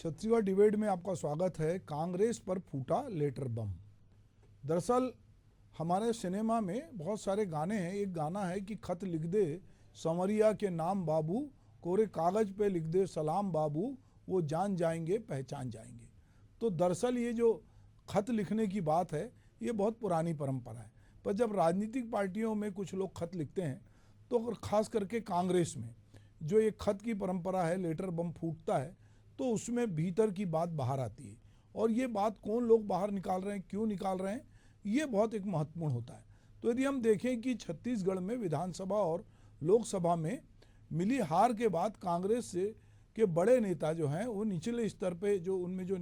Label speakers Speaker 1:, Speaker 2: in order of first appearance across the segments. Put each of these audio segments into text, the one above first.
Speaker 1: Chhattisgarh debate में आपका स्वागत है। कांग्रेस पर फूटा लेटर बम। दरअसल हमारे सिनेमा में बहुत सारे गाने हैं। एक गाना है कि खत लिख दे संवरिया के नाम बाबू, कोरे कागज पे लिख दे सलाम बाबू, वो जान जाएंगे पहचान जाएंगे। तो दरअसल ये जो खत लिखने की बात है ये बहुत पुरानी परंपरा है, पर जब राजनीतिक पार्टियों में कुछ लोग खत लिखते हैं तो खास करके कांग्रेस में जो एक खत की परंपरा है, लेटर बम फूटता है, तो उसमें भीतर की बात बाहर आती है। और ये बात कौन लोग बाहर निकाल रहे हैं, क्यों निकाल रहे हैं, ये बहुत एक महत्वपूर्ण होता है। तो यदि हम देखें कि छत्तीसगढ़ में विधानसभा और लोकसभा में मिली हार के बाद कांग्रेस से के बड़े नेता जो हैं वो निचले स्तर पे जो उनमें जो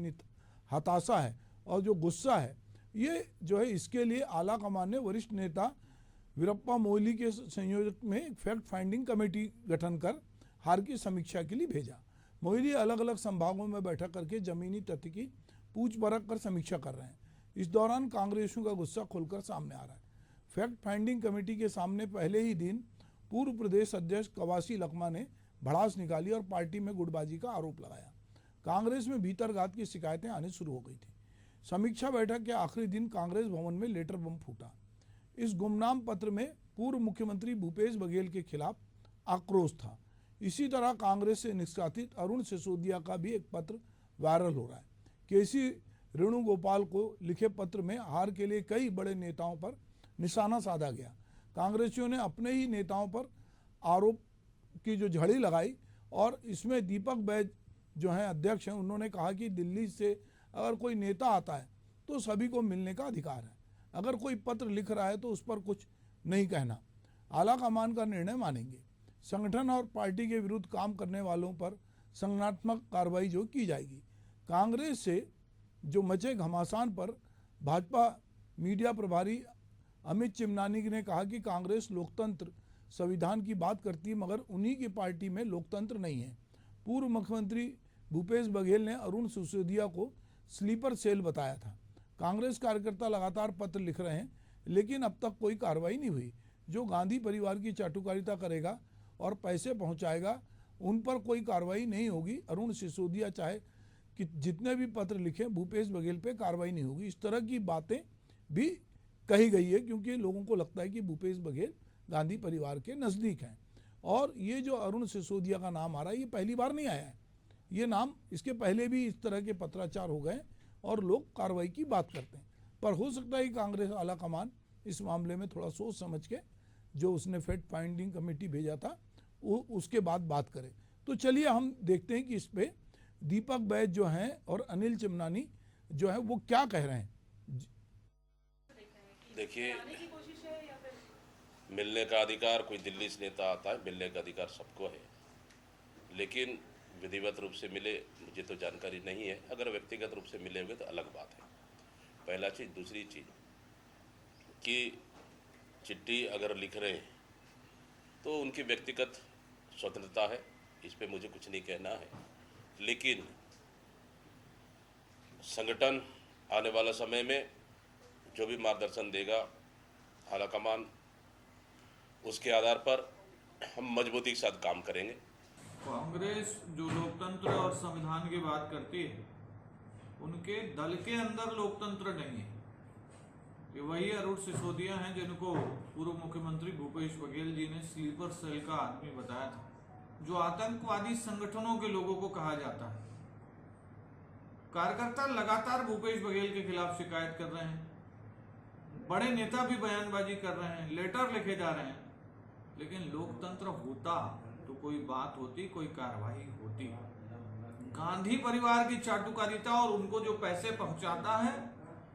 Speaker 1: हताशा है और जो गुस्सा है, ये जो है इसके लिए आला कमान ने वरिष्ठ नेता वीरप्पा मोइली के संयोजक में एक फैक्ट फाइंडिंग कमेटी गठन कर हार की समीक्षा के लिए भेजा। मोइली अलग अलग संभागों में बैठक करके जमीनी तथ्य की पूछ परख कर समीक्षा कर रहे हैं। इस दौरान कांग्रेसियों का गुस्सा खुलकर सामने आ रहा है। फैक्ट फाइंडिंग कमेटी के सामने पहले ही दिन पूर्व प्रदेश अध्यक्ष कवासी लखमा ने भड़ास निकाली और पार्टी में गुटबाजी का आरोप लगाया। कांग्रेस में भीतरघात की शिकायतें आनी शुरू हो गई थी। समीक्षा बैठक के आखिरी दिन कांग्रेस भवन में लेटर बम फूटा। इस गुमनाम पत्र में पूर्व मुख्यमंत्री भूपेश बघेल के खिलाफ आक्रोश था। इसी तरह कांग्रेस से निष्कासित अरुण सिसोदिया का भी एक पत्र वायरल हो रहा है। केसी वेणुगोपाल को लिखे पत्र में हार के लिए कई बड़े नेताओं पर निशाना साधा गया। कांग्रेसियों ने अपने ही नेताओं पर आरोप की जो झड़ी लगाई और इसमें दीपक बैज जो हैं अध्यक्ष हैं, उन्होंने कहा कि दिल्ली से अगर कोई नेता आता है तो सभी को मिलने का अधिकार है, अगर कोई पत्र लिख रहा है तो उस पर कुछ नहीं कहना, आला कमान का निर्णय मानेंगे। संगठन और पार्टी के विरुद्ध काम करने वालों पर संगठनात्मक कार्रवाई जो की जाएगी। कांग्रेस से जो मचे घमासान पर भाजपा मीडिया प्रभारी अमित चिमनानी ने कहा कि कांग्रेस लोकतंत्र संविधान की बात करती है, मगर उन्हीं की पार्टी में लोकतंत्र नहीं है। पूर्व मुख्यमंत्री भूपेश बघेल ने अरुण सिसोदिया को स्लीपर सेल बताया था। कांग्रेस कार्यकर्ता लगातार पत्र लिख रहे हैं लेकिन अब तक कोई कार्रवाई नहीं हुई। जो गांधी परिवार की चाटुकारिता करेगा और पैसे पहुंचाएगा उन पर कोई कार्रवाई नहीं होगी। अरुण सिसोदिया चाहे कि जितने भी पत्र लिखें, भूपेश बघेल पे कार्रवाई नहीं होगी। इस तरह की बातें भी कही गई है क्योंकि लोगों को लगता है कि भूपेश बघेल गांधी परिवार के नज़दीक हैं। और ये जो अरुण सिसोदिया का नाम आ रहा है ये पहली बार नहीं आया है, ये नाम इसके पहले भी इस तरह के पत्राचार हो गए और लोग कार्रवाई की बात करते हैं। पर हो सकता है कि कांग्रेस आला कमान इस मामले में थोड़ा सोच समझ के जो उसने फैक्ट फाइंडिंग कमेटी भेजा था वो उसके बाद बात करे। तो चलिए हम देखते हैं कि इस पे दीपक बैज जो हैं और अनिल चिमनानी जो है वो क्या कह रहे हैं।
Speaker 2: देखिए, मिलने का अधिकार, कोई दिल्ली से नेता आता है, मिलने का अधिकार सबको है, लेकिन विधिवत रूप से मिले मुझे तो जानकारी नहीं है। अगर व्यक्तिगत रूप से मिले हुए तो अलग बात है, पहला चीज़। दूसरी चीज़ कि चिट्ठी अगर लिख रहे हैं तो उनकी व्यक्तिगत स्वतंत्रता है, इस पे मुझे कुछ नहीं कहना है, लेकिन संगठन आने वाला समय में जो भी मार्गदर्शन देगा आला कमान, उसके आधार पर हम मजबूती के साथ काम करेंगे।
Speaker 3: कांग्रेस जो लोकतंत्र और संविधान की बात करती है, उनके दल के अंदर लोकतंत्र नहीं है। ये वही अरुण सिसोदिया हैं जिनको पूर्व मुख्यमंत्री भूपेश बघेल जी ने स्लीपर सेल का आदमी बताया था, जो आतंकवादी संगठनों के लोगों को कहा जाता है। कार्यकर्ता लगातार भूपेश बघेल के खिलाफ शिकायत कर रहे हैं, बड़े नेता भी बयानबाजी कर रहे हैं, लेटर लिखे जा रहे हैं, लेकिन लोकतंत्र होता तो कोई बात होती, कोई कार्रवाई होती। गांधी परिवार की चाटुकारिता और उनको जो पैसे पहुंचाता है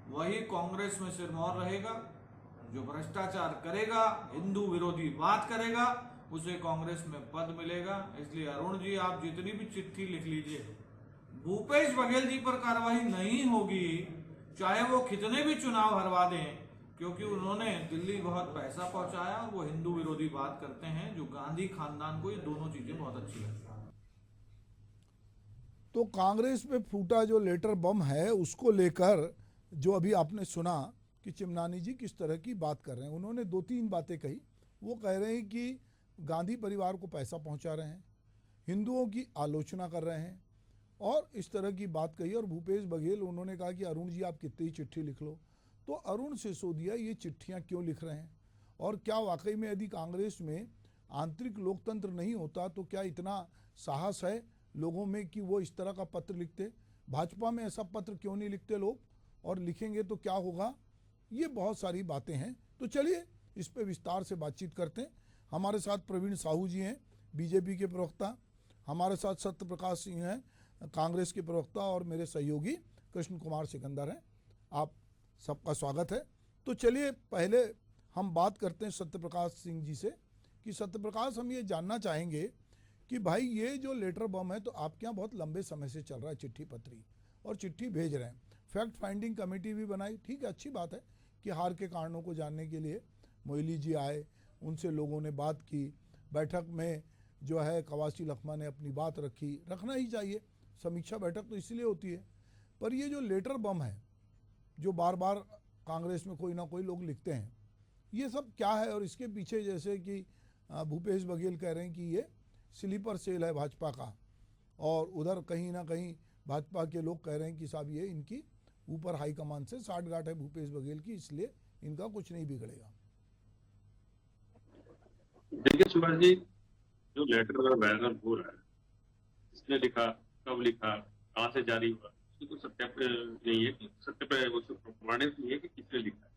Speaker 3: वही कांग्रेस में सिरमौर रहेगा। जो भ्रष्टाचार करेगा, हिंदू विरोधी बात करेगा, उसे कांग्रेस में पद मिलेगा। इसलिए अरुण जी, आप जितनी भी चिट्ठी लिख लीजिए, भूपेश बघेल जी पर कार्रवाई नहीं होगी, चाहे वो कितने भी चुनाव हरवा दें, क्योंकि उन्होंने दिल्ली बहुत पैसा पहुंचाया और वो हिंदू विरोधी बात करते हैं, जो गांधी खानदान को ये दोनों चीजें बहुत अच्छी लगती हैं।
Speaker 1: तो कांग्रेस पे फूटा जो लेटर बम है उसको लेकर जो अभी आपने सुना कि चिमनानी जी किस तरह की बात कर रहे हैं, उन्होंने दो तीन बातें कही। वो कह रहे हैं कि गांधी परिवार को पैसा पहुंचा रहे हैं, हिंदुओं की आलोचना कर रहे हैं, और इस तरह की बात कही। और भूपेश बघेल उन्होंने कहा कि अरुण जी आप कितनी चिट्ठी लिख लो। तो अरुण सिसोदिया ये चिट्ठियाँ क्यों लिख रहे हैं, और क्या वाकई में यदि कांग्रेस में आंतरिक लोकतंत्र नहीं होता तो क्या इतना साहस है लोगों में कि वो इस तरह का पत्र लिखते? भाजपा में ऐसा पत्र क्यों नहीं लिखते लोग, और लिखेंगे तो क्या होगा? ये बहुत सारी बातें हैं। तो चलिए इस पे विस्तार से बातचीत करते हैं। हमारे साथ प्रवीण साहू जी हैं, बीजेपी के प्रवक्ता। हमारे साथ सत्य प्रकाश सिंह हैं, कांग्रेस के प्रवक्ता, और मेरे सहयोगी कृष्ण कुमार सिकंदर हैं। आप सबका स्वागत है। तो चलिए पहले हम बात करते हैं सत्य प्रकाश सिंह जी से कि सत्य प्रकाश, हम ये जानना चाहेंगे कि भाई ये जो लेटर बम है तो आपके यहाँ बहुत लंबे समय से चल रहा है, चिट्ठी पत्री और चिट्ठी भेज रहे हैं, फैक्ट फाइंडिंग कमेटी भी बनाई, ठीक है, अच्छी बात है कि हार के कारणों को जानने के लिए मोइली जी आए, उनसे लोगों ने बात की, बैठक में जो है कवासी लखमा ने अपनी बात रखी, रखना ही चाहिए, समीक्षा बैठक तो इसलिए होती है। पर ये जो लेटर बम है जो बार बार कांग्रेस में कोई ना कोई लोग लिखते हैं, ये सब क्या है? और इसके पीछे जैसे कि भूपेश बघेल कह रहे हैं कि ये स्लीपर सेल है भाजपा का, और उधर कहीं ना कहीं भाजपा के लोग कह रहे हैं कि साहब ये इनकी ऊपर हाईकमान से साठगांठ है भूपेश बघेल की, इसलिए इनका कुछ नहीं बिगड़ेगा।
Speaker 4: देखिए सुभाष जी, जो लेटर वायरल हो रहा है, किसने लिखा, कब लिखा, कहाँ से जारी हुआ, उसकी कोई सत्यापन नहीं है कि प्रमाणित नहीं है कि किसने लिखा है।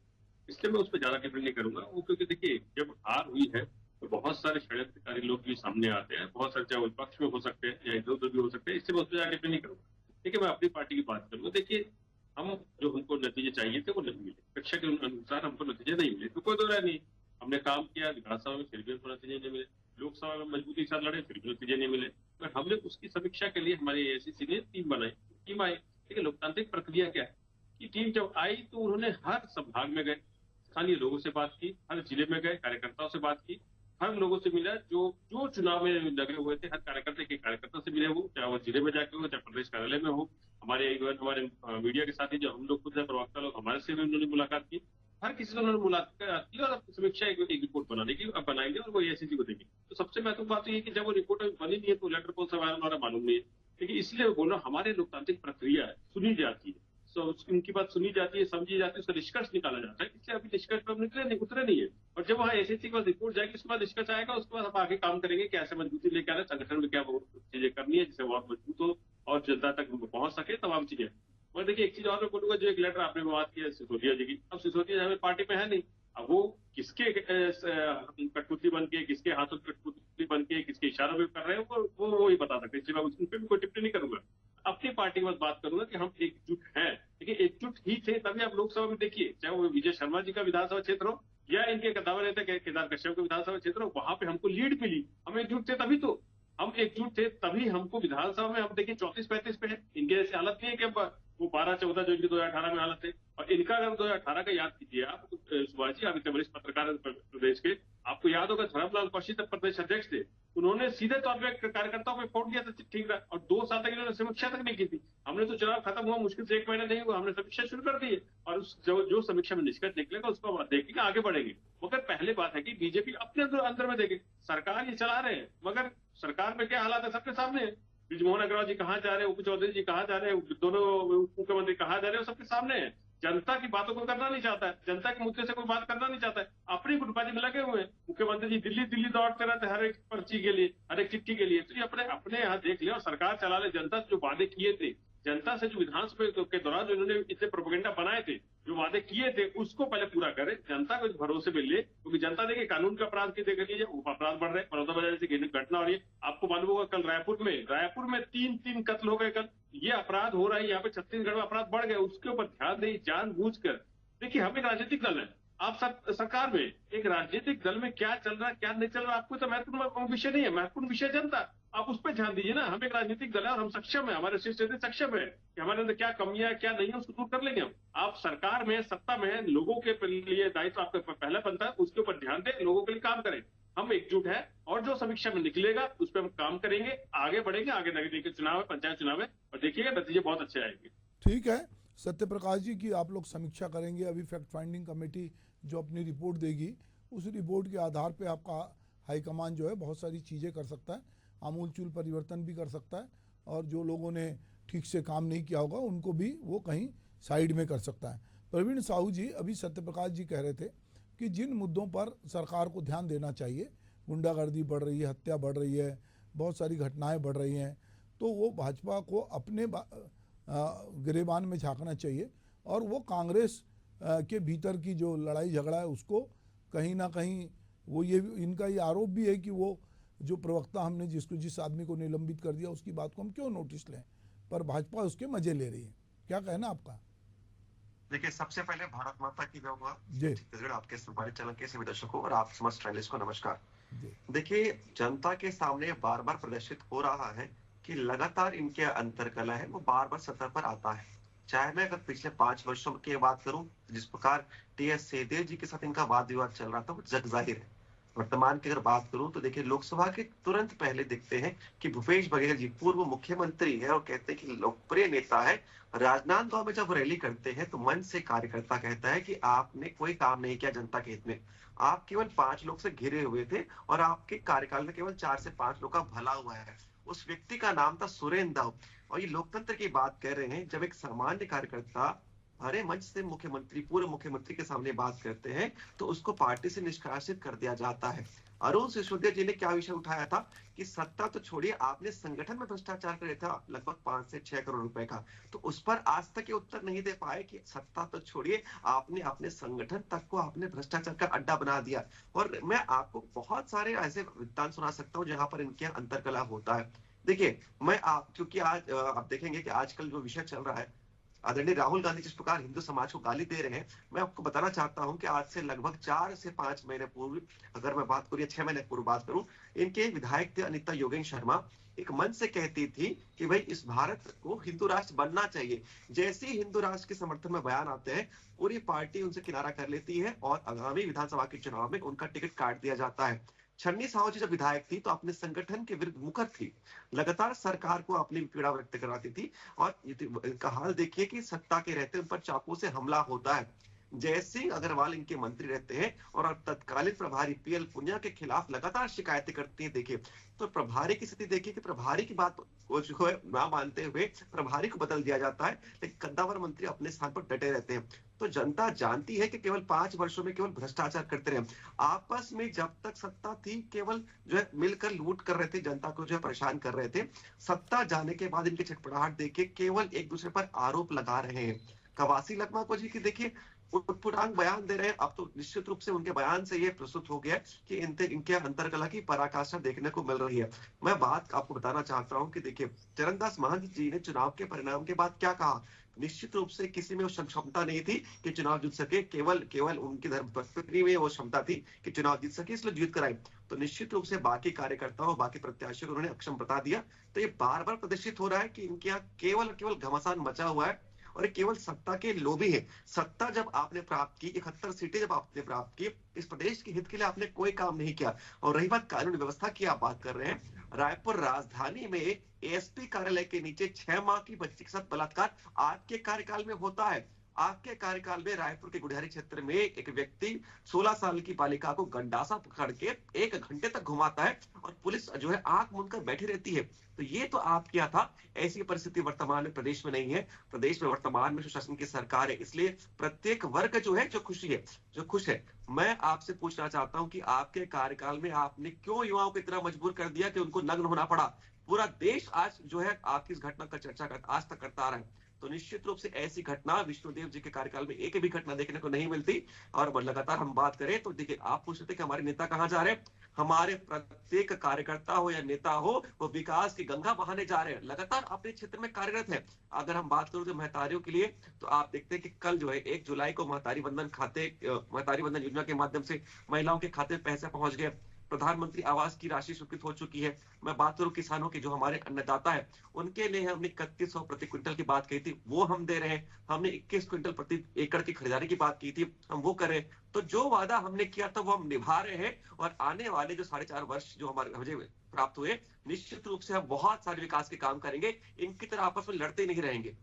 Speaker 4: इसलिए मैं उस पर ज्यादा टिप्पणी नहीं करूंगा वो, क्योंकि देखिए जब हार हुई है तो बहुत सारे षड्यंत्रकारी लोग भी सामने आते हैं, बहुत सारे, चाहे विपक्ष में हो सकते हैं या इधर उधर भी हो सकते हैं। इससे मैं उस पर ज्यादा टिप्पणी नहीं करूंगा। देखिए मैं अपनी पार्टी की बात करूंगा। देखिए हम जो हमको नतीजे चाहिए थे वो नहीं मिले, अपेक्षा के अनुसार हमको नतीजे नहीं मिले, तो कोई दो राय नहीं। हमने काम किया विधानसभा में, फिर भी हमको नतीजे नहीं मिले, लोकसभा में मजबूती के साथ लड़े, फिर भी नतीजे नहीं मिले। पर हमने उसकी समीक्षा के लिए हमारी एआईसीसी ने टीम बनाई, टीम आई। देखिए लोकतांत्रिक प्रक्रिया क्या है कि टीम जब आई तो उन्होंने हर संभाग में गए, स्थानीय लोगों से बात की, हर जिले में गए, कार्यकर्ताओं से बात की, हर लोगों से मिला जो जो चुनाव में लगे हुए थे, हर कार्यकर्ता से मिले हो, चाहे वो जिले में जाके हो, चाहे प्रदेश कार्यालय में हो। हमारे मीडिया के साथ ही जो हम लोग खुद है प्रवक्ता लोग, हमारे से भी उन्होंने मुलाकात की, हर किसी से उन्होंने मुलाकात की और समीक्षा एक रिपोर्ट बनाने की अब बनाएंगे और वो एआईसीसी को देंगे। तो सबसे महत्वपूर्ण बात ये है कि जब वो रिपोर्ट बनी नहीं है तो लेटर कौन सा वायरल हो रहा मालूम नहीं है। लेकिन इसलिए बोलो हमारे लोकतांत्रिक प्रक्रिया है, सुनी जाती है, उनकी बात सुनी जाती है, समझी जाती है, उसका निष्कर्ष निकाला जाता है। इसलिए अभी निष्कर्ष पर उतरे नहीं है। और जब वहाँ एआईसीसी के पास रिपोर्ट जाएगी उसके बाद निष्कर्ष आएगा, उसके बाद हम आगे काम करेंगे, कैसे मजबूती लेकर आना, संगठन में क्या चीजें करनी है जिससे वो और मजबूत हो और जनता तक पहुंच सके, तमाम चीजें। और देखिए एक चीज और मैं बोलूंगा, जो एक लेटर आपने बात की है सिसोदिया जी की, अब सिसोदिया हमें पार्टी में है नहीं, अब वो किसके कठपुतली बन के, किसके हाथों कठपुतली बन के, किसके इशारों में कर रहे हैं वो ही बता सकते हैं। इसलिए मैं उस पर भी कोई टिप्पणी नहीं करूंगा। अपनी पार्टी की बात करूंगा कि हम एकजुट हैं, लेकिन एकजुट ही थे तभी आप लोकसभा में देखिए, चाहे वो विजय शर्मा जी का विधानसभा क्षेत्र हो या इनके दावा नेता केदार कश्यप का विधानसभा क्षेत्र हो, वहां पे हमको लीड मिली। हम एकजुट थे तभी तो, हम एकजुट थे तभी हमको विधानसभा में, हम देखिए 34-35 पे है। इनके ऐसी हालत नहीं है कि वो 12-14 जो इनकी 2018 में हालत है। और इनका अगर 2018 का याद कीजिए आप सुभाष जी, आप इतने वरिष्ठ पत्रकार प्रदेश के, आपको याद होगा धर्मलाल कौशिक तक प्रदेश अध्यक्ष थे, उन्होंने सीधे तौर पर कार्यकर्ताओं पे फोन किया था चिट्ठी का, और 2 साल तक इन्होंने समीक्षा तक नहीं की थी। हमने तो चुनाव खत्म हुआ मुश्किल से 1 महीना नहीं हुआ, हमने समीक्षा शुरू कर दी है, और उस जो समीक्षा में निष्कर्ष निकलेगा उसको देखेंगे, आगे बढ़ेंगे। मगर पहले बात है कि बीजेपी अपने अंदर में देखे, सरकार ये चला रहे हैं मगर सरकार में क्या हालात है सबके सामने है। ब्रिजमोहन अग्रवाल जी कहाँ जा रहे हैं, उप चौधरी जी कहाँ जा रहे हैं, दोनों मुख्यमंत्री कहाँ जा रहे हैं, सबके सामने है। जनता की बातों को करना नहीं चाहता है, जनता के मुद्दे से कोई बात करना नहीं चाहता है, अपनी गुटबाजी में लगे हुए हैं। मुख्यमंत्री जी दिल्ली दौड़ते रहते हर एक पर्ची के लिए, हर एक चिट्ठी के लिए। तो ये अपने यहाँ देख ले और सरकार चला ले। जनता से जो वादे किए थे, जनता से जो विधानसभा के दौरान जो इन्होंने इतने प्रोपेगेंडा बनाए थे, जो वादे किए थे, उसको पहले पूरा करें, जनता को भरोसे में ले। क्योंकि जनता देखिए कानून का अपराध की देख लीजिए, अपराध बढ़ रहे हैं, बड़ौदा बाजार जैसी घटना हो रही है। आपको मालूम होगा कल रायपुर में 3 कत्ल हो गए कल। ये अपराध हो रहा है यहाँ पे, छत्तीसगढ़ में अपराध बढ़ गए, उसके ऊपर ध्यान दें जानबूझकर। देखिए हम एक राजनीतिक दल है, आप सरकार में एक राजनीतिक दल में क्या चल रहा है क्या नहीं चल रहा आपको तो महत्वपूर्ण विषय नहीं है, महत्वपूर्ण विषय जनता, आप उस पर ध्यान दीजिए ना। हम एक राजनीतिक दल है और हम सक्षम है, हमारे शीर्ष नेता सक्षम है कि हमारे अंदर क्या कमियां है क्या नहीं है उसको दूर कर लेंगे हम। आप सरकार में सत्ता में है, लोगों के लिए दायित्व आपका पहला बनता है, उसके ऊपर ध्यान दें, लोगों के लिए काम करें। हम एकजुट है और जो समीक्षा में निकलेगा उस पर हम काम करेंगे, आगे बढ़ेंगे। आगे नगर निगम चुनाव है, पंचायत चुनाव है, और देखिएगा नतीजे बहुत अच्छे आएंगे।
Speaker 1: ठीक है सत्य प्रकाश जी की आप लोग समीक्षा करेंगे, अभी फैक्ट फाइंडिंग कमेटी जो अपनी रिपोर्ट देगी उस रिपोर्ट के आधार पे आपका हाईकमान जो है बहुत सारी चीज़ें कर सकता है, आमूलचूल परिवर्तन भी कर सकता है। और जो लोगों ने ठीक से काम नहीं किया होगा उनको भी वो कहीं साइड में कर सकता है। प्रवीण साहू जी, अभी सत्यप्रकाश जी कह रहे थे कि जिन मुद्दों पर सरकार को ध्यान देना चाहिए, गुंडागर्दी बढ़ रही है, हत्या बढ़ रही है, बहुत सारी घटनाएं बढ़ रही हैं, तो वो भाजपा को अपने गिरेबान में झांकना चाहिए और वो कांग्रेस के भीतर की जो लड़ाई झगड़ा है उसको कहीं ना कहीं, वो ये इनका ये आरोप भी है कि वो जो प्रवक्ता हमने जिस आदमी को निलंबित कर दिया उसकी बात को हम क्यों नोटिस लें, पर भाजपा उसके मजे ले रही है। क्या कहना आपका?
Speaker 5: देखिए, सबसे पहले भारत माता की जय हो।
Speaker 1: जी
Speaker 5: छत्तीसगढ़ आपके सुपारी चैनल के सभी दर्शकों और आप समस्त स्टाइलिस्ट को नमस्कार।
Speaker 1: जी
Speaker 5: देखिए, जनता के सामने बार बार प्रदर्शित हो रहा है कि लगातार इनके अंतर्कलह है वो बार बार सतह पर आता है। चाहे मैं अगर पिछले 5 वर्षों की बात करूं, जिस प्रकार टी.एस. सिंहदेव जी के साथ इनका वाद विवाद चल रहा था वो जग जाहिर है। वर्तमान की अगर बात करूं तो देखिए, लोकसभा के तुरंत पहले देखते हैं कि भूपेश बघेल जी पूर्व मुख्यमंत्री है और कहते हैं कि लोकप्रिय नेता है। राजनांदगांव में जब रैली करते हैं तो मंच से कार्यकर्ता कहता है कि आपने कोई काम नहीं किया जनता के हित में, आप केवल 5 लोग से घिरे हुए थे और आपके कार्यकाल में केवल 4 से 5 लोग का भला हुआ है। उस व्यक्ति का नाम था सुरेंद्र दाऊ। और ये लोकतंत्र की बात कर रहे हैं, जब एक सामान्य कार्यकर्ता भरे मंच से मुख्यमंत्री, पूर्व मुख्यमंत्री के सामने बात करते हैं तो उसको पार्टी से निष्कासित कर दिया जाता है। अरुण सिसोदिया जी ने क्या विषय उठाया था कि सत्ता तो छोड़िए, आपने संगठन में भ्रष्टाचार करे था लगभग 5 से 6 करोड़ रुपए का, तो उस पर आज तक ये उत्तर नहीं दे पाए कि सत्ता तो छोड़िए, आपने अपने संगठन तक को आपने भ्रष्टाचार का अड्डा बना दिया। और मैं आपको बहुत सारे ऐसे वृत्तांत सुना सकता हूँ जहां पर इनके अंतर्कलह होता है। देखिए, मैं क्योंकि आज आप देखेंगे कि आजकल जो विषय चल रहा है, आदरणीय राहुल गांधी जिस प्रकार हिंदू समाज को गाली दे रहे हैं, मैं आपको बताना चाहता हूं कि आज से लगभग 4 से 5 महीने पूर्व, अगर मैं बात करूं या 6 महीने पूर्व बात करूं, इनके विधायक थे अनिता योगेन शर्मा, एक मंच से कहती थी कि भाई इस भारत को हिंदू राष्ट्र बनना चाहिए। जैसे ही हिंदू राष्ट्र के समर्थन में बयान आते हैं, पूरी पार्टी उनसे किनारा कर लेती है और आगामी विधानसभा के चुनाव में उनका टिकट काट दिया जाता है। छन्नी साहू जी जब विधायक थी तो अपने संगठन के विरुद्ध मुखर थी, लगातार सरकार को अपनी पीड़ा व्यक्त कराती थी। और इनका हाल देखिए कि सत्ता के रहते उन पर चाकू से हमला होता है। जयसिंह अग्रवाल इनके मंत्री रहते हैं और तत्कालीन प्रभारी पीएल पुनिया के खिलाफ लगातार शिकायतें करती है। देखिए, तो प्रभारी की स्थिति देखिए कि प्रभारी की बात को जो है ना मानते हुए प्रभारी को बदल दिया जाता है, लेकिन कद्दावर मंत्री अपने स्थान पर डटे रहते हैं। तो जनता जानती है कि केवल 5 वर्षों में केवल भ्रष्टाचार करते रहे। आपस में जब तक सत्ता थी केवल जो है मिलकर लूट कर रहे थे, जनता को जो है परेशान कर रहे थे। सत्ता जाने के बाद इनकी छटपटाहट देखिए, केवल एक दूसरे पर आरोप लगा रहे हैं। कवासी लखमा को जी की देखिए उटपुटांग बयान दे रहे हैं। अब तो निश्चित रूप से उनके बयान से ये प्रस्तुत हो गया कि इनके अंतर्कलह की पराकाष्ठा देखने को मिल रही है। मैं बात आपको बताना चाहता हूं कि देखिए, चरणदास महंत जी ने चुनाव के परिणाम के बाद क्या कहा। निश्चित रूप से किसी में वो क्षमता नहीं थी कि चुनाव जीत सके, केवल उनकी धर्मपत्नी में वो क्षमता थी कि चुनाव जीत सके, इसलिए जीत कराई। तो निश्चित रूप से बाकी कार्यकर्ताओं, बाकी प्रत्याशियों को उन्होंने अक्षम बता दिया। तो ये बार बार प्रदर्शित हो रहा है कि इनके यहाँ केवल घमासान मचा हुआ है और केवल सत्ता के लोभी है। सत्ता जब आपने प्राप्त की, 71 सीटें जब आपने प्राप्त की, इस प्रदेश के हित के लिए आपने कोई काम नहीं किया। और रही बात कानून व्यवस्था की आप बात कर रहे हैं, रायपुर राजधानी में एएसपी कार्यालय के नीचे 6 माह की बच्ची के साथ बलात्कार आपके कार्यकाल में होता है। आपके कार्यकाल में रायपुर के गुढ़ियारी क्षेत्र में एक व्यक्ति 16 साल की बालिका को गंडासा पकड़ के 1 घंटे तक घुमाता है और पुलिस जो है आंख मूंद कर बैठी रहती है। तो ये तो आप किया था। ऐसी परिस्थिति वर्तमान में प्रदेश में नहीं है। प्रदेश में वर्तमान में सुशासन की सरकार है, इसलिए प्रत्येक वर्ग जो है जो खुश है। मैं आपसे पूछना चाहता हूं कि आपके कार्यकाल में आपने क्यों युवाओं को इतना मजबूर कर दिया कि उनको नग्न होना पड़ा। पूरा देश आज जो है आपकी इस घटना का चर्चा आज तक करता आ रहा है। तो निश्चित रूप से ऐसी घटना विष्णुदेव जी के कार्यकाल में एक भी घटना देखने को नहीं मिलती। और लगातार हम बात करें तो देखिए, आप पूछ रहे थे कि हमारे नेता कहां जा रहे हैं। हमारे प्रत्येक कार्यकर्ता हो या नेता हो, वो विकास की गंगा बहाने जा रहे हैं, लगातार अपने क्षेत्र में कार्यरत है। अगर हम बात करें तो महतारियों के लिए, तो आप देखते हैं कि कल जो है 1 जुलाई को महतारी वंदन योजना के माध्यम से महिलाओं के खाते में पैसे पहुंच गए। प्रधानमंत्री आवास की राशि स्वीकृत हो चुकी है। मैं बात करूं किसानों की, जो हमारे अन्नदाता है, उनके लिए हमने 3100 प्रति क्विंटल की बात कही थी, वो हम दे रहे हैं। हमने 21 क्विंटल प्रति एकड़ की खरीदारी की बात की थी, हम वो करें। तो जो वादा हमने किया था वो हम निभा रहे हैं। और आने वाले जो 4.5 वर्ष जो हमें प्राप्त हुए, निश्चित रूप से हम बहुत सारे विकास के काम करेंगे। इनकी तरह आपस में लड़ते नहीं रहेंगे।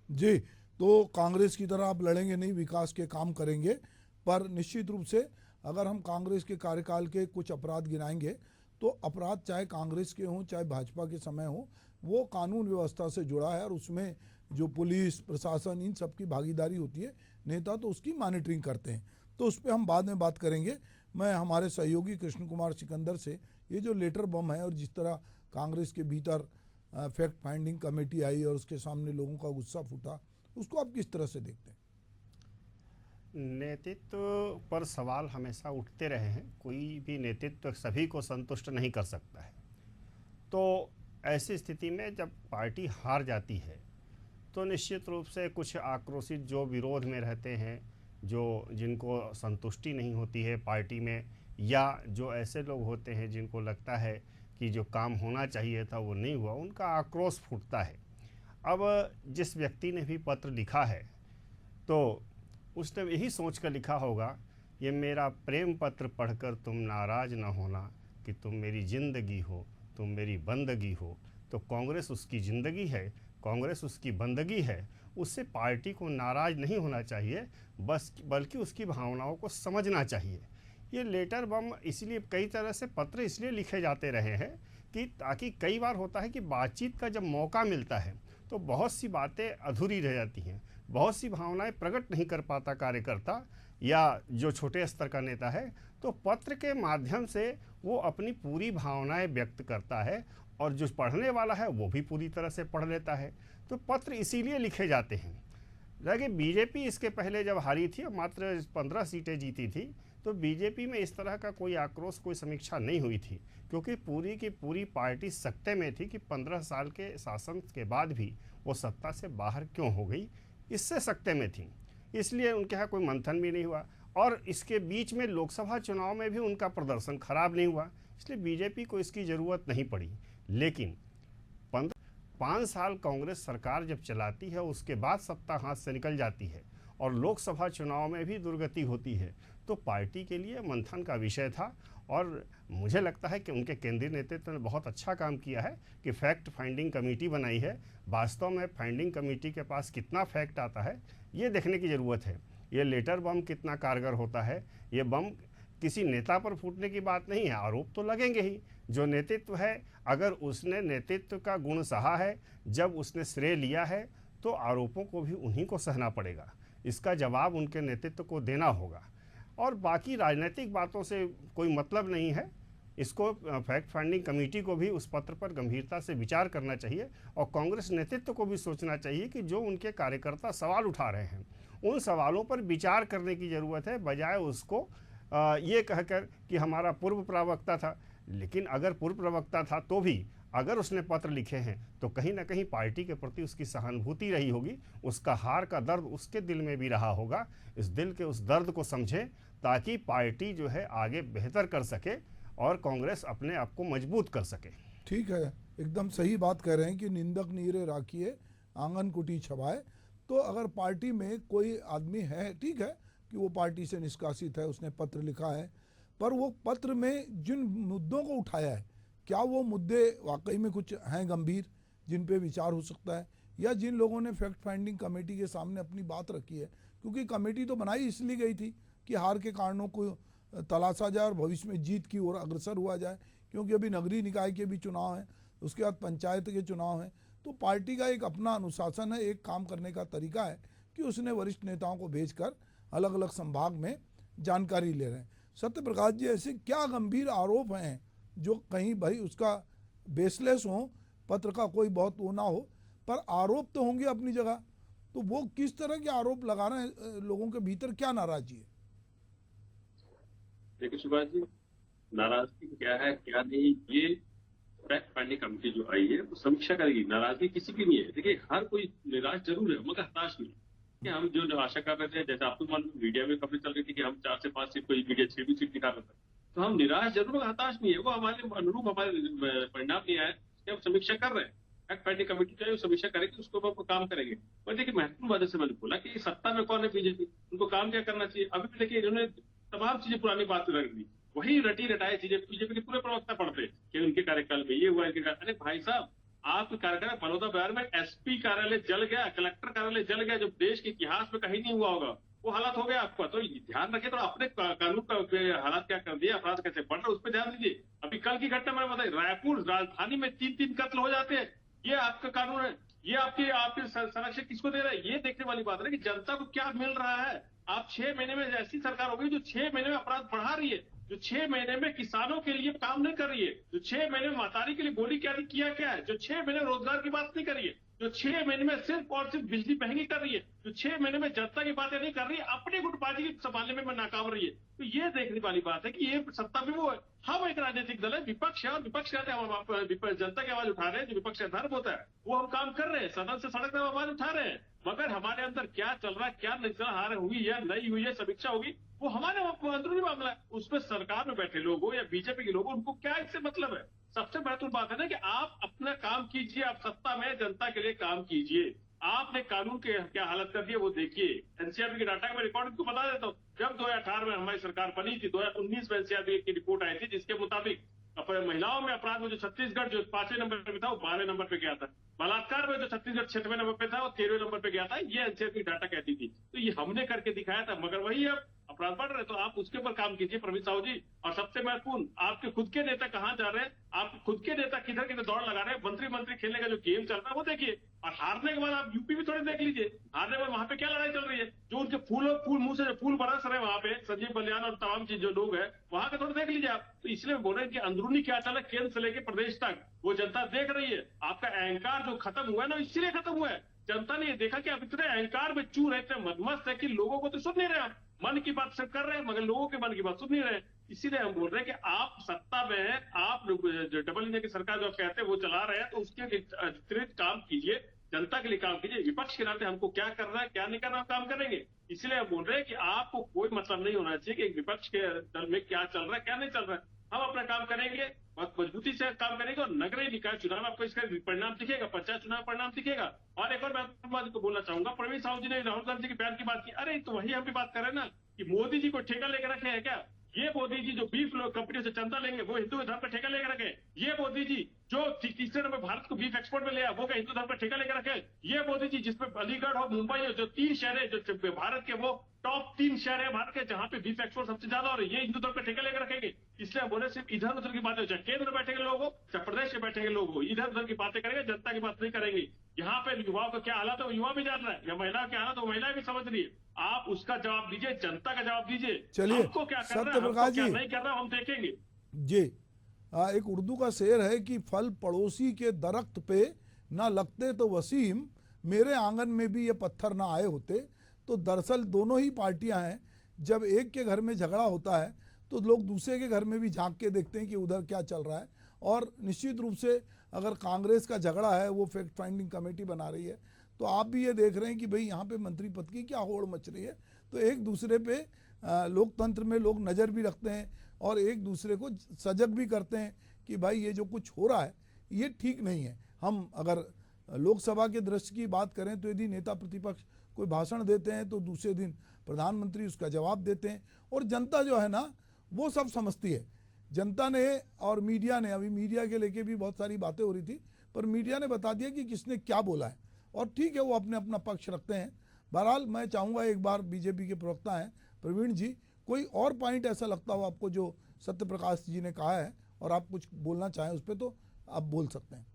Speaker 1: जी, तो कांग्रेस की तरह आप लड़ेंगे नहीं, विकास के काम करेंगे। पर निश्चित रूप से अगर हम कांग्रेस के कार्यकाल के कुछ अपराध गिनाएंगे तो अपराध चाहे कांग्रेस के हों चाहे भाजपा के समय हो, वो कानून व्यवस्था से जुड़ा है और उसमें जो पुलिस प्रशासन इन सब की भागीदारी होती है, नेता तो उसकी मॉनिटरिंग करते हैं। तो उस पर हम बाद में बात करेंगे। मैं हमारे सहयोगी कृष्ण कुमार सिकंदर से ये जो लेटर बम है और जिस तरह कांग्रेस के भीतर फैक्ट फाइंडिंग कमेटी आई और उसके सामने लोगों का गुस्सा फूटा, उसको आप किस तरह से देखते हैं?
Speaker 6: नेतृत्व पर सवाल हमेशा उठते रहे हैं। कोई भी नेतृत्व सभी को संतुष्ट नहीं कर सकता है। तो ऐसी स्थिति में जब पार्टी हार जाती है तो निश्चित रूप से कुछ आक्रोशित जो विरोध में रहते हैं, जो जिनको संतुष्टि नहीं होती है पार्टी में, या जो ऐसे लोग होते हैं जिनको लगता है कि जो काम होना चाहिए था वो नहीं हुआ, उनका आक्रोश फूटता है। अब जिस व्यक्ति ने भी पत्र लिखा है तो उसने यही सोच कर लिखा होगा, ये मेरा प्रेम पत्र पढ़कर तुम नाराज़ न होना कि तुम मेरी ज़िंदगी हो, तुम मेरी बंदगी हो। तो कांग्रेस उसकी ज़िंदगी है, कांग्रेस उसकी बंदगी है। उससे पार्टी को नाराज़ नहीं होना चाहिए, बल्कि उसकी भावनाओं को समझना चाहिए। ये लेटर बम इसलिए कई तरह से पत्र इसलिए लिखे जाते रहे हैं कि ताकि कई बार होता है कि बातचीत का जब मौका मिलता है तो बहुत सी बातें अधूरी रह जाती हैं, बहुत सी भावनाएं प्रकट नहीं कर पाता कार्यकर्ता या जो छोटे स्तर का नेता है। तो पत्र के माध्यम से वो अपनी पूरी भावनाएं व्यक्त करता है और जो पढ़ने वाला है वो भी पूरी तरह से पढ़ लेता है। तो पत्र इसीलिए लिखे जाते हैं। देखिए, बीजेपी इसके पहले जब हारी थी और मात्र 15 सीटें जीती थी, तो बीजेपी में इस तरह का कोई आक्रोश, कोई समीक्षा नहीं हुई थी, क्योंकि पूरी की पूरी पार्टी सत्ते में थी कि 15 साल के शासन के बाद भी वो सत्ता से बाहर क्यों हो गई, इससे सत्ते में थी। इसलिए उनके यहाँ कोई मंथन भी नहीं हुआ और इसके बीच में लोकसभा चुनाव में भी उनका प्रदर्शन खराब नहीं हुआ, इसलिए बीजेपी को इसकी ज़रूरत नहीं पड़ी। लेकिन 5 साल कांग्रेस सरकार जब चलाती है, उसके बाद सत्ता हाथ से निकल जाती है और लोकसभा चुनाव में भी दुर्गति होती है, तो पार्टी के लिए मंथन का विषय था। और मुझे लगता है कि उनके केंद्रीय नेतृत्व ने बहुत अच्छा काम किया है कि फैक्ट फाइंडिंग कमेटी बनाई है। वास्तव में फाइंडिंग कमेटी के पास कितना फैक्ट आता है ये देखने की ज़रूरत है। ये लेटर बम कितना कारगर होता है। ये बम किसी नेता पर फूटने की बात नहीं है, आरोप तो लगेंगे ही। जो नेतृत्व है, अगर उसने नेतृत्व का गुण सहा है, जब उसने श्रेय लिया है, तो आरोपों को भी उन्हीं को सहना पड़ेगा। इसका जवाब उनके नेतृत्व को देना होगा और बाकी राजनीतिक बातों से कोई मतलब नहीं है। इसको फैक्ट फाइंडिंग कमेटी को भी उस पत्र पर गंभीरता से विचार करना चाहिए और कांग्रेस नेतृत्व को भी सोचना चाहिए कि जो उनके कार्यकर्ता सवाल उठा रहे हैं, उन सवालों पर विचार करने की ज़रूरत है, बजाय उसको ये कहकर कि हमारा पूर्व प्रवक्ता था। लेकिन अगर पूर्व प्रवक्ता था तो भी अगर उसने पत्र लिखे हैं तो कहीं ना कहीं पार्टी के प्रति उसकी सहानुभूति रही होगी, उसका हार का दर्द उसके दिल में भी रहा होगा। इस दिल के उस दर्द को समझें ताकि पार्टी जो है आगे बेहतर कर सके और कांग्रेस अपने आप को मजबूत कर सके।
Speaker 1: ठीक है, एकदम सही बात कह रहे हैं कि निंदक नीरे राखिए आंगन कुटी छवाए। तो अगर पार्टी में कोई आदमी है, ठीक है कि वो पार्टी से निष्कासित है, उसने पत्र लिखा है, पर वो पत्र में जिन मुद्दों को उठाया है, क्या वो मुद्दे वाकई में कुछ हैं गंभीर जिन पे विचार हो सकता है, या जिन लोगों ने फैक्ट फाइंडिंग कमेटी के सामने अपनी बात रखी है, क्योंकि कमेटी तो बनाई इसलिए गई थी कि हार के कारणों को तलाशा जाए और भविष्य में जीत की ओर अग्रसर हुआ जाए, क्योंकि अभी नगरीय निकाय के भी चुनाव हैं, उसके बाद पंचायत के चुनाव हैं। तो पार्टी का एक अपना अनुशासन है, एक काम करने का तरीका है कि उसने वरिष्ठ नेताओं को भेजकर अलग अलग संभाग में जानकारी ले रहे हैं। सत्य प्रकाश जी, ऐसे क्या गंभीर आरोप हैं जो कहीं भाई उसका बेसलेस हो, पत्र का कोई बहुत वो ना हो, पर आरोप तो होंगे अपनी जगह, तो वो किस तरह के आरोप लगा रहे हैं, लोगों के भीतर क्या नाराजगी है?
Speaker 4: देखिए सुभाष जी, नाराजगी क्या है क्या नहीं, ये फैक्ट फाइंडिंग कमेटी जो आई है वो समीक्षा करेगी। नाराजगी किसी की नहीं है। देखिए, हर कोई निराश जरूर है मगर हताश नहीं। कि हम जो आशा कर रहे थे, जैसे आपको मालूम मीडिया में खबरें चल रही थी कि हम 4 से 5 सीट, कोई मीडिया 6 भी सीट दिखा रहा था, तो हम निराश जरूर मगर हताश नहीं है। वो हमारे अनुरूप हमारे परिणाम नहीं आए, हम समीक्षा कर रहे हैं। फैक्ट फाइंडिंग कमेटी जो है समीक्षा करेगी, उसके ऊपर काम करेंगे। और देखिए, महत्वपूर्ण बात से मैंने बोला कि सत्ता में कौन है बीजेपी, उनको काम क्या करना चाहिए। अभी भी देखिए, इन्होंने तमाम चीजें पुरानी बात रख दी, वही रटी रटाई चीजें बीजेपी के पूरे प्रवक्ता पढ़ते कि उनके कार्यकाल में ये हुआ, इनके अरे भाई साहब, आपके कार्यकाल बड़ौदा बिहार में एसपी कार्यालय जल गया, कलेक्टर कार्यालय जल गया, जो देश के इतिहास में कहीं नहीं हुआ होगा, वो हालात हो गया आपका। तो ध्यान रखिए, तो अपने कानून का हालात क्या कर दिया, अपराध कैसे बढ़ रहे, उस पर ध्यान दीजिए। अभी कल की घटना मैंने बताई, रायपुर राजधानी में 3-3 कत्ल हो जाते हैं। ये आपका कानून है, ये आपके संरक्षण किसको दे रहा है, ये देखने वाली बात है कि जनता को क्या मिल रहा है। आप 6 महीने में ऐसी सरकार हो गई जो 6 महीने में अपराध बढ़ा रही है, जो 6 महीने में किसानों के लिए काम नहीं कर रही है, जो 6 महीने में महतारी के लिए गोली क्या है, जो 6 महीने में रोजगार की बात नहीं कर रही है, जो 6 महीने में सिर्फ और सिर्फ बिजली महंगी कर रही है, जो 6 महीने में जनता की बातें नहीं कर रही है, अपनी गुटबाजी संभालने में नाकाम रही है। तो ये देखने वाली बात है कि ये सत्ता में वो है। हम एक राजनीतिक दल है, विपक्ष है, और विपक्ष कहते हैं हम जनता की आवाज उठा रहे हैं, जो विपक्ष का धर्म होता है वो हम काम कर रहे हैं, सदन से सड़क पर आवाज उठा रहे हैं। मगर हमारे अंदर क्या चल रहा है, क्या निचला हार हुई है, नहीं हुई है, समीक्षा होगी, वो हमारे अंदरूनी मामला है। उसमें सरकार में बैठे लोग हो या बीजेपी के लोग हो, उनको क्या इससे मतलब है। सबसे महत्वपूर्ण बात है ना कि आप अपना काम कीजिए, आप सत्ता में जनता के लिए काम कीजिए। आपने कानून के क्या हालत कर दी है वो देखिए। एनसीआरबी के डाटा में रिकॉर्ड को बता देता हूँ, जब 2018 में हमारी सरकार बनी थी, 2019 में एनसीआरबी की रिपोर्ट आई थी जिसके मुताबिक महिलाओं में अपराध में जो छत्तीसगढ़ जो 5वें नंबर पे था वो 12वें नंबर पे गया था, बलात्कार में जो छत्तीसगढ़ 6वें नंबर पे था वो 13वें नंबर पे गया था। ये एनसीआरबी डाटा कहती थी, तो ये हमने करके दिखाया था। मगर वही अब अपराध बढ़ रहे, तो आप उसके ऊपर काम कीजिए प्रवीण साहू जी। और सबसे महत्वपूर्ण, आपके खुद के नेता कहाँ जा रहे हैं, आप खुद के नेता किधर किधर दौड़ लगा रहे हैं, मंत्री खेलने का जो गेम चल रहा है वो देखिए। और हारने के बाद आप यूपी भी थोड़ी देख लीजिए, हारने के बाद वहां पे क्या लड़ाई चल रही है, जो उनके फूल मुंह से जो फूल बरस रहे हैं वहां पे संजीव बलियान और तमाम चीज जो लोग हैं वहां के थोड़ा देख लीजिए आप। तो इसलिए बोल रहे हैं कि अंदरूनी क्या चल रहा है केंद्र से लेकर प्रदेश तक वो जनता देख रही है। आपका अहंकार जो खत्म हुआ है ना, इसीलिए खत्म हुआ है। जनता ने ये देखा कि आप इतने अहंकार में चूर है, इतने मदमस्त है कि लोगों को तो सुन नहीं रहे, आप मन की बात सिर्फ कर रहे हैं मगर लोगों के मन की बात सुन नहीं रहे। इसीलिए हम बोल रहे हैं कि आप सत्ता में हैं, आप जो डबल इंजन की सरकार जो कहते हैं वो चला रहे हैं, तो उसके विपरीत काम कीजिए, जनता के लिए काम कीजिए। विपक्ष के नाते हमको क्या करना है क्या नहीं करना हम काम करेंगे। इसलिए हम बोल रहे हैं कि आपको कोई मतलब नहीं होना चाहिए कि विपक्ष के दल में क्या चल रहा है क्या नहीं चल रहा है। हम अपना काम करेंगे, बहुत मजबूती से काम करेंगे, और नगरीय निकाय चुनाव आपको इसका परिणाम दिखेगा, पंचायत चुनाव परिणाम दिखेगा। और एक और बात को बोलना चाहूंगा, प्रवीण साहू जी ने राहुल गांधी के बयान की बात की, अरे तो वही हम भी बात कर रहे हैं ना कि मोदी जी को ठेका लेकर रखे हैं क्या। ये मोदी जी जो बीफ कंपनी से चंदा लेंगे वो हिंदू धर्म पर ठेका लेकर रखे। ये मोदी जी जो तीसरे नंबर भारत को बीफ एक्सपोर्ट में ले आया वो क्या हिंदू धर्म पर ठेका लेकर रखे। ये मोदी जी जिसमें अलीगढ़ और मुंबई जो 3 शहर है जो भारत के वो टॉप 3 शहर है भारत के जहां पे बीफ एक्सपोर्ट सबसे ज्यादा और ये हिंदू धर्म पर ठेका लेकर रखेंगे। इसलिए हम बोले सिर्फ इधर उधर की बातें, चाहे केंद्र में बैठे लोग हो चाहे प्रदेश में बैठे लोग हो, इधर उधर की बातें करेंगे, जनता की बात नहीं करेंगे। यहाँ पे युवाओं का क्या हालत है वो युवा भी जान रहा है, या महिला क्या हालत है वो महिला भी समझ रही है। आप उसका जवाब दीजिए, जनता का जवाब दीजिए।
Speaker 1: चलिए,
Speaker 4: हमको क्या करना है,
Speaker 1: सत्यप्रकाश
Speaker 4: हमको क्या
Speaker 1: जी।
Speaker 4: नहीं करना हम देखेंगे
Speaker 1: जी। एक उर्दू का शेर है कि फल पड़ोसी के दरख्त पे ना लगते तो वसीम, मेरे आंगन में भी ये पत्थर ना आए होते। तो दरअसल दोनों ही पार्टियां हैं, जब एक के घर में झगड़ा होता है तो लोग दूसरे के घर में भी झांक के देखते हैं कि उधर क्या चल रहा है। और निश्चित रूप से अगर कांग्रेस का झगड़ा है वो फैक्ट फाइंडिंग कमेटी बना रही है, तो आप भी ये देख रहे हैं कि भाई यहाँ पे मंत्री पद की क्या होड़ मच रही है। तो एक दूसरे पे लोकतंत्र में लोग नज़र भी रखते हैं और एक दूसरे को सजग भी करते हैं कि भाई ये जो कुछ हो रहा है ये ठीक नहीं है। हम अगर लोकसभा के दृश्य की बात करें तो यदि नेता प्रतिपक्ष कोई भाषण देते हैं तो दूसरे दिन प्रधानमंत्री उसका जवाब देते हैं, और जनता जो है ना वो सब समझती है। जनता ने और मीडिया ने, अभी मीडिया के लेके भी बहुत सारी बातें हो रही थी, पर मीडिया ने बता दिया कि किसने क्या बोला है, और ठीक है वो अपने अपना पक्ष रखते हैं। बहरहाल मैं चाहूँगा एक बार बीजेपी के प्रवक्ता हैं प्रवीण जी, कोई और पॉइंट ऐसा लगता हो आपको जो सत्यप्रकाश जी ने कहा है और आप कुछ बोलना चाहें उस पर तो आप बोल सकते हैं।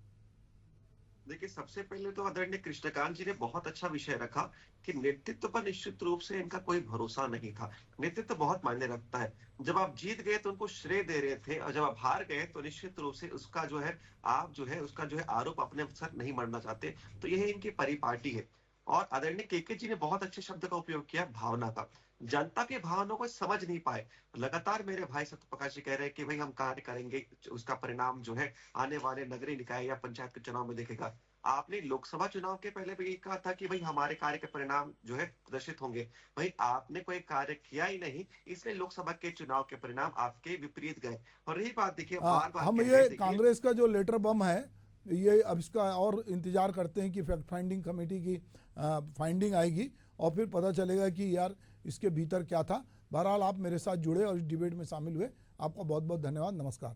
Speaker 5: देखिए, सबसे पहले तो आदरणीय कृष्णकांत जी ने बहुत अच्छा विषय रखा कि नेतृत्व पर निश्चित रूप से इनका कोई भरोसा नहीं था। नेतृत्व बहुत मायने रखता है। जब आप जीत गए तो उनको श्रेय दे रहे थे, और जब आप हार गए तो निश्चित रूप से उसका जो है आप जो है उसका जो है आरोप अपने सर नहीं मरना चाहते। तो यही इनकी परिपाटी है। और आदरणीय केके जी ने बहुत अच्छे शब्द का उपयोग किया, भावना का। जनता के भावनाओं को समझ नहीं पाए। लगातार मेरे भाई सत्यप्रकाश जी कह रहे हैं कि भाई हम कार्य करेंगे, उसका परिणाम जो है आने वाले नगरीय निकाय या पंचायत के चुनाव में दिखेगा। आपने लोकसभा चुनाव के पहले भी कहा था कि भाई हमारे कार्य के परिणाम जो है प्रदर्शित होंगे। भाई आपने कोई कार्य किया ही नहीं, इसलिए लोकसभा के चुनाव के परिणाम आपके विपरीत गए। और रही बात देखिए, बार बार
Speaker 1: हम ये कांग्रेस का जो लेटर बम है ये अब इसका और इंतजार करते हैं कि फैक्ट फाइंडिंग कमेटी की फाइंडिंग आएगी और फिर पता चलेगा कि यार इसके भीतर क्या था। बहरहाल आप मेरे साथ जुड़े और इस डिबेट में शामिल हुए, आपका बहुत बहुत धन्यवाद। नमस्कार।